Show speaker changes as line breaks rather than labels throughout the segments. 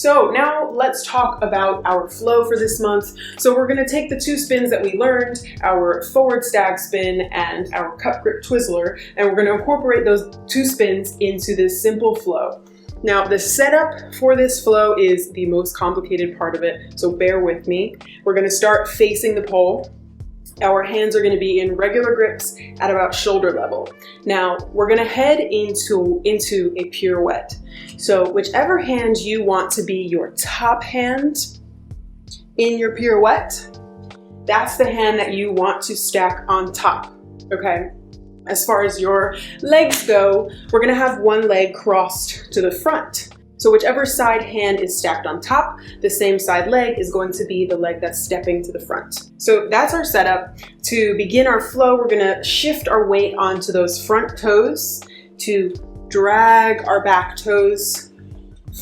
So now let's talk about our flow for this month. So we're gonna take the two spins that we learned, our forward stag spin and our cup grip Twizzler, and we're gonna incorporate those two spins into this simple flow. Now the setup for this flow is the most complicated part of it, so bear with me. We're gonna start facing the pole. Our hands are going to be in regular grips at about shoulder level. Now we're going to head into a pirouette. So whichever hand you want to be your top hand in your pirouette, that's the hand that you want to stack on top, okay? As far as your legs go, we're going to have one leg crossed to the front. So whichever side hand is stacked on top, the same side leg is going to be the leg that's stepping to the front. So that's our setup. To begin our flow, we're gonna shift our weight onto those front toes to drag our back toes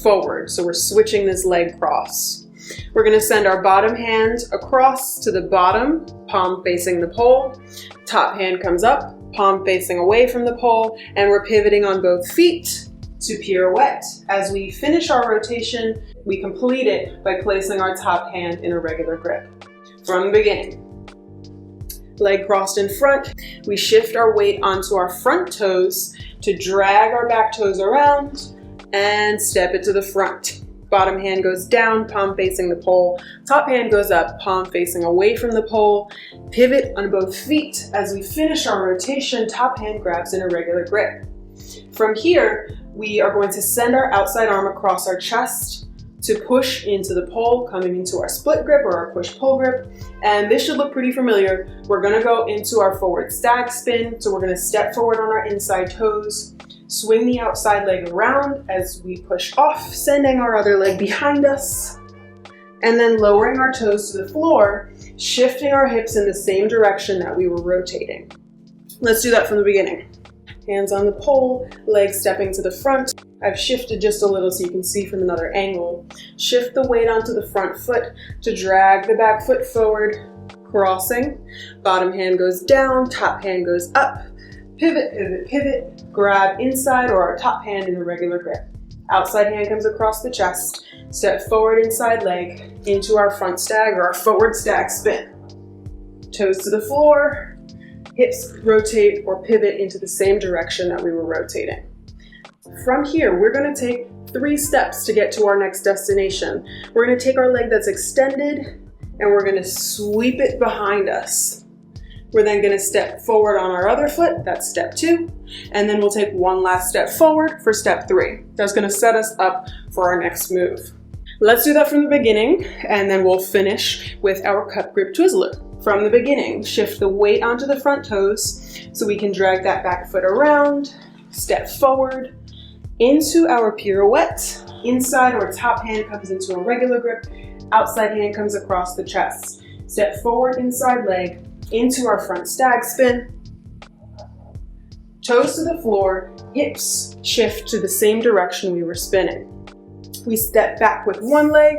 forward. So we're switching this leg cross. We're gonna send our bottom hand across to the bottom, palm facing the pole. Top hand comes up, palm facing away from the pole, and we're pivoting on both feet to pirouette. As we finish our rotation, we complete it by placing our top hand in a regular grip. From the beginning, leg crossed in front, we shift our weight onto our front toes to drag our back toes around and step it to the front. Bottom hand goes down, palm facing the pole. Top hand goes up, palm facing away from the pole. Pivot on both feet. As we finish our rotation, top hand grabs in a regular grip. From here, we are going to send our outside arm across our chest to push into the pole, coming into our split grip or our push-pull grip. And this should look pretty familiar. We're gonna go into our forward stag spin. So we're gonna step forward on our inside toes, swing the outside leg around as we push off, sending our other leg behind us, and then lowering our toes to the floor, shifting our hips in the same direction that we were rotating. Let's do that from the beginning. Hands on the pole, legs stepping to the front. I've shifted just a little so you can see from another angle. Shift the weight onto the front foot to drag the back foot forward, crossing. Bottom hand goes down, top hand goes up. Pivot, pivot, pivot. Grab inside or our top hand in a regular grip. Outside hand comes across the chest. Step forward inside leg into our front stag or our forward stag spin. Toes to the floor. Hips rotate or pivot into the same direction that we were rotating. From here, we're going to take 3 steps to get to our next destination. We're going to take our leg that's extended and we're going to sweep it behind us. We're then going to step forward on our other foot, that's step 2, and then we'll take one last step forward for step 3. That's going to set us up for our next move. Let's do that from the beginning, and then we'll finish with our cup grip Twizzler. From the beginning, shift the weight onto the front toes so we can drag that back foot around, step forward into our pirouette. Inside or top hand comes into a regular grip, outside hand comes across the chest. Step forward inside leg into our front stag spin. Toes to the floor, hips shift to the same direction we were spinning. We step back with one leg,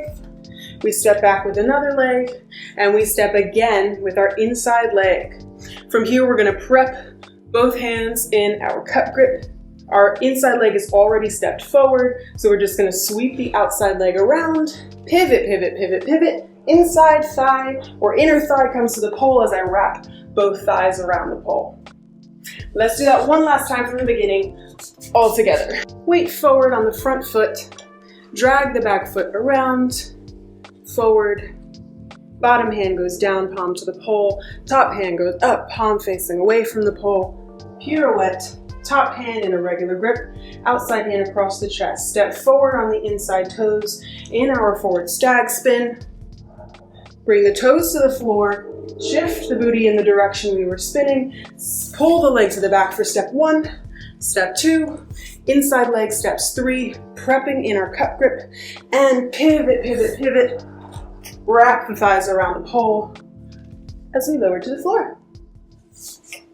we step back with another leg, and we step again with our inside leg. From here, we're gonna prep both hands in our cup grip. Our inside leg is already stepped forward, so we're just gonna sweep the outside leg around, pivot, pivot, pivot, pivot. Inside thigh or inner thigh comes to the pole as I wrap both thighs around the pole. Let's do that one last time from the beginning, all together. Weight forward on the front foot, drag the back foot around, forward, bottom hand goes down, palm to the pole, top hand goes up, palm facing away from the pole, pirouette, top hand in a regular grip, outside hand across the chest, step forward on the inside toes in our forward stag spin, bring the toes to the floor, shift the booty in the direction we were spinning, pull the leg to the back for step 1, step 2, inside leg steps 3, prepping in our cup grip, and pivot, pivot, pivot. Wrap the thighs around the pole as we lower to the floor.